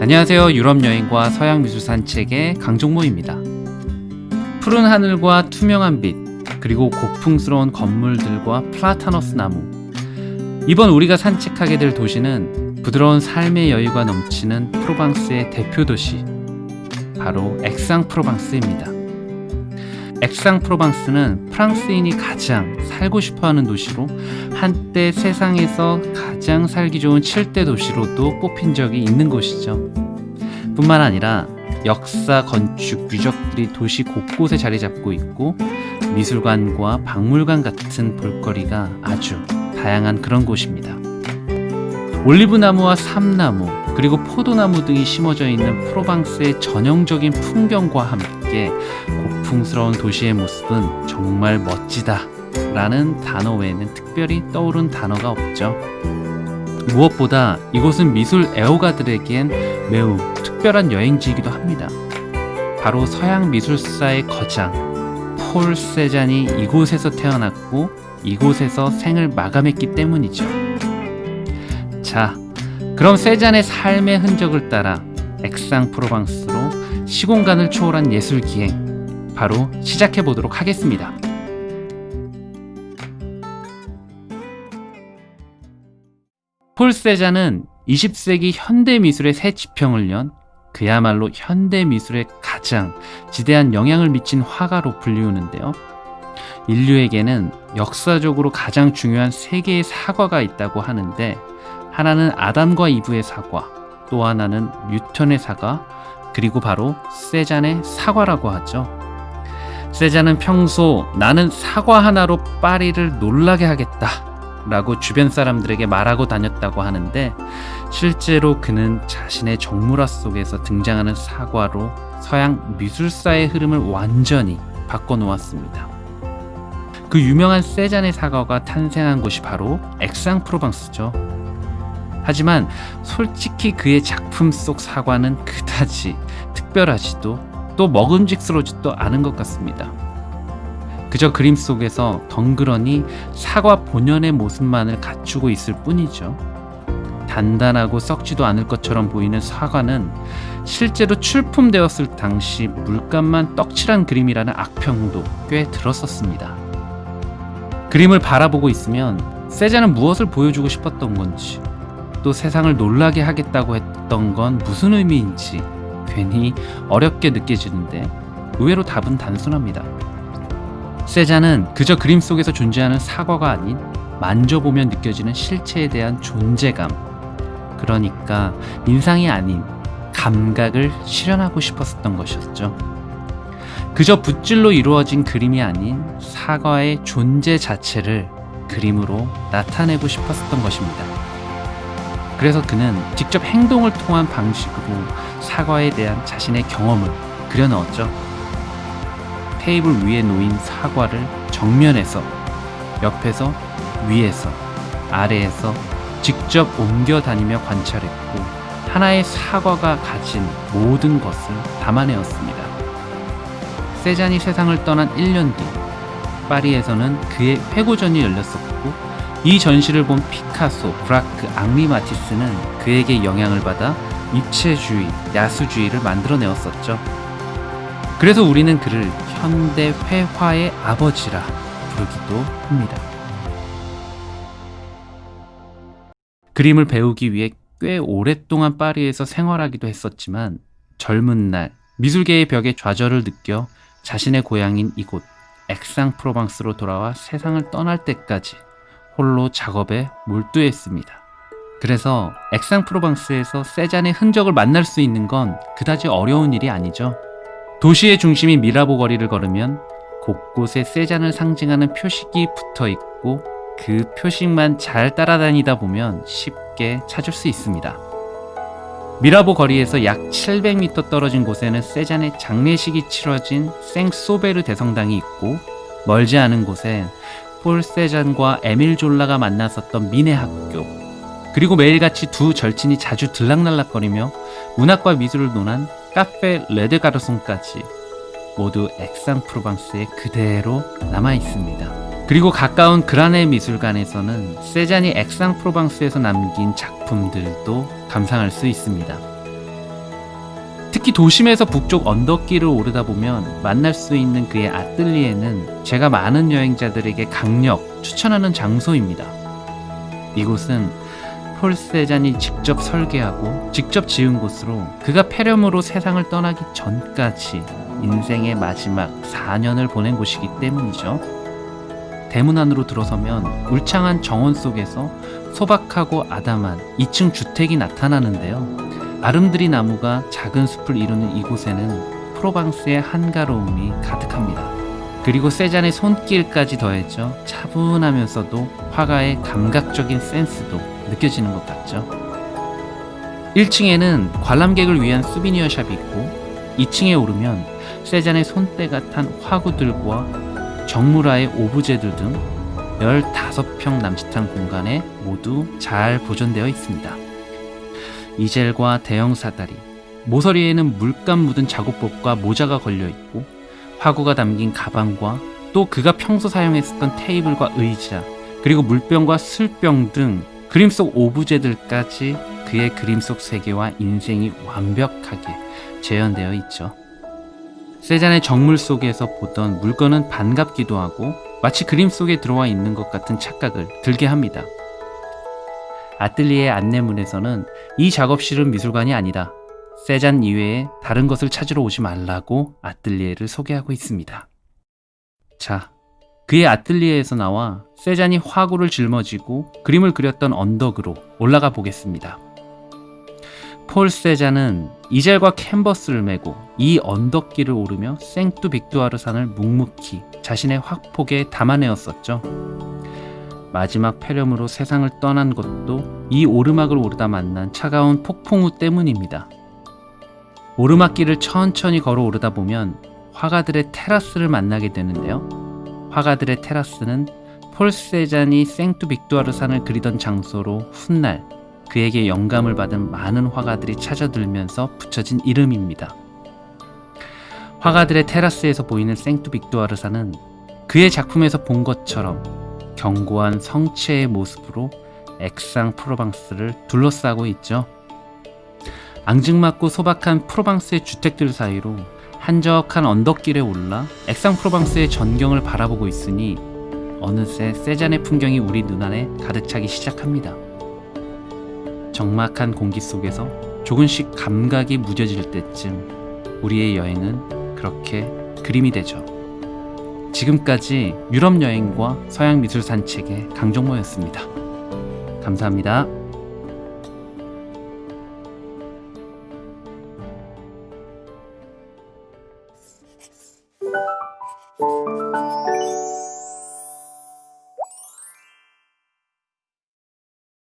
안녕하세요. 유럽 여행과 서양 미술 산책의 강종모입니다. 푸른 하늘과 투명한 빛, 그리고 고풍스러운 건물들과 플라타너스 나무. 이번 우리가 산책하게 될 도시는 부드러운 삶의 여유가 넘치는 프로방스의 대표 도시, 바로 액상프로방스입니다. 액상프로방스는 프랑스인이 가장 살고 싶어하는 도시로, 한때 세상에서 가장 살기 좋은 7대 도시로도 뽑힌 적이 있는 곳이죠. 뿐만 아니라 역사, 건축, 유적들이 도시 곳곳에 자리 잡고 있고, 미술관과 박물관 같은 볼거리가 아주 다양한 그런 곳입니다. 올리브나무와 삼나무, 그리고 포도나무 등이 심어져 있는 프로방스의 전형적인 풍경과 함께 고풍스러운 도시의 모습은 정말 멋지다 라는 단어 외에는 특별히 떠오른 단어가 없죠. 무엇보다 이곳은 미술 애호가들에겐 매우 특별한 여행지이기도 합니다. 바로 서양 미술사의 거장 폴 세잔이 이곳에서 태어났고 이곳에서 생을 마감했기 때문이죠. 자, 그럼 세잔의 삶의 흔적을 따라 액상프로방스로 시공간을 초월한 예술기행, 바로 시작해보도록 하겠습니다. 폴 세잔은 20세기 현대미술의 새 지평을 연 그야말로 현대미술에 가장 지대한 영향을 미친 화가로 불리우는데요. 인류에게는 역사적으로 가장 중요한 세 개의 사과가 있다고 하는데, 하나는 아담과 이브의 사과, 또 하나는 뉴턴의 사과, 그리고 바로 세잔의 사과라고 하죠. 세잔은 평소 나는 사과 하나로 파리를 놀라게 하겠다 라고 주변 사람들에게 말하고 다녔다고 하는데, 실제로 그는 자신의 정물화 속에서 등장하는 사과로 서양 미술사의 흐름을 완전히 바꿔놓았습니다. 그 유명한 세잔의 사과가 탄생한 곳이 바로 액상프로방스죠. 하지만 솔직히 그의 작품 속 사과는 그다지 특별하지도 또 먹음직스러우지도 않은 것 같습니다. 그저 그림 속에서 덩그러니 사과 본연의 모습만을 갖추고 있을 뿐이죠. 단단하고 썩지도 않을 것처럼 보이는 사과는 실제로 출품되었을 당시 물감만 떡칠한 그림이라는 악평도 꽤 들었었습니다. 그림을 바라보고 있으면 세잔은 무엇을 보여주고 싶었던 건지, 또 세상을 놀라게 하겠다고 했던 건 무슨 의미인지 괜히 어렵게 느껴지는데, 의외로 답은 단순합니다. 세잔은 그저 그림 속에서 존재하는 사과가 아닌 만져보면 느껴지는 실체에 대한 존재감, 그러니까 인상이 아닌 감각을 실현하고 싶었던 것이었죠. 그저 붓질로 이루어진 그림이 아닌 사과의 존재 자체를 그림으로 나타내고 싶었던 것입니다. 그래서 그는 직접 행동을 통한 방식으로 사과에 대한 자신의 경험을 그려넣었죠. 테이블 위에 놓인 사과를 정면에서, 옆에서, 위에서, 아래에서 직접 옮겨 다니며 관찰했고, 하나의 사과가 가진 모든 것을 담아내었습니다. 세잔이 세상을 떠난 1년 뒤, 파리에서는 그의 회고전이 열렸었고, 이 전시를 본 피카소, 브라크, 앙리 마티스는 그에게 영향을 받아 입체주의, 야수주의를 만들어내었었죠. 그래서 우리는 그를 현대 회화의 아버지라 부르기도 합니다. 그림을 배우기 위해 꽤 오랫동안 파리에서 생활하기도 했었지만, 젊은 날 미술계의 벽에 좌절을 느껴 자신의 고향인 이곳 액상프로방스로 돌아와 세상을 떠날 때까지 홀로 작업에 몰두했습니다. 그래서 액상프로방스에서 세잔의 흔적을 만날 수 있는 건 그다지 어려운 일이 아니죠. 도시의 중심인 미라보 거리를 걸으면 곳곳에 세잔을 상징하는 표식이 붙어 있고, 그 표식만 잘 따라다니다 보면 쉽게 찾을 수 있습니다. 미라보 거리에서 약 700m 떨어진 곳에는 세잔의 장례식이 치러진 생소베르 대성당이 있고, 멀지 않은 곳엔 폴 세잔과 에밀 졸라가 만났었던 미네 학교, 그리고 매일같이 두 절친이 자주 들락날락거리며 문학과 미술을 논한 카페 레드가르송까지 모두 액상프로방스에 그대로 남아 있습니다. 그리고 가까운 그라네 미술관에서는 세잔이 액상프로방스에서 남긴 작품들도 감상할 수 있습니다. 특히 도심에서 북쪽 언덕길을 오르다 보면 만날 수 있는 그의 아뜰리에는 제가 많은 여행자들에게 강력 추천하는 장소입니다. 이곳은 폴 세잔이 직접 설계하고 직접 지은 곳으로 그가 폐렴으로 세상을 떠나기 전까지 인생의 마지막 4년을 보낸 곳이기 때문이죠. 대문 안으로 들어서면 울창한 정원 속에서 소박하고 아담한 2층 주택이 나타나는데요. 아름드리 나무가 작은 숲을 이루는 이곳에는 프로방스의 한가로움이 가득합니다. 그리고 세잔의 손길까지 더해져 차분하면서도 화가의 감각적인 센스도 느껴지는 것 같죠. 1층에는 관람객을 위한 수비니어 샵이 있고 2층에 오르면 세잔의 손때가 탄 화구들과 정무라의 오브제들 등 15평 남짓한 공간에 모두 잘 보존되어 있습니다. 이젤과 대형 사다리, 모서리에는 물감 묻은 작업복과 모자가 걸려있고 화구가 담긴 가방과 또 그가 평소 사용했었던 테이블과 의자, 그리고 물병과 술병 등 그림 속 오브제들까지 그의 그림 속 세계와 인생이 완벽하게 재현되어 있죠. 세잔의 정물 속에서 보던 물건은 반갑기도 하고 마치 그림 속에 들어와 있는 것 같은 착각을 들게 합니다. 아뜰리에 안내문에서는 이 작업실은 미술관이 아니다, 세잔 이외에 다른 것을 찾으러 오지 말라고 아뜰리에를 소개하고 있습니다. 자, 그의 아뜰리에에서 나와 세잔이 화구를 짊어지고 그림을 그렸던 언덕으로 올라가 보겠습니다. 폴 세잔은 이젤과 캔버스를 메고 이 언덕길을 오르며 생뚜 빅두아르 산을 묵묵히 자신의 확폭에 담아내었었죠. 마지막 폐렴으로 세상을 떠난 것도 이 오르막을 오르다 만난 차가운 폭풍우 때문입니다. 오르막길을 천천히 걸어 오르다 보면 화가들의 테라스를 만나게 되는데요. 화가들의 테라스는 폴 세잔이 생뚜 빅두아르 산을 그리던 장소로 훗날 그에게 영감을 받은 많은 화가들이 찾아들면서 붙여진 이름입니다. 화가들의 테라스에서 보이는 생뚜 빅두아르 산은 그의 작품에서 본 것처럼 견고한 성체의 모습으로 액상 프로방스를 둘러싸고 있죠. 앙증맞고 소박한 프로방스의 주택들 사이로 한적한 언덕길에 올라 액상 프로방스의 전경을 바라보고 있으니 어느새 세잔의 풍경이 우리 눈안에 가득 차기 시작합니다. 적막한 공기 속에서 조금씩 감각이 무뎌질 때쯤 우리의 여행은 그렇게 그림이 되죠. 지금까지 유럽 여행과 서양 미술 산책의 강정모였습니다. 감사합니다.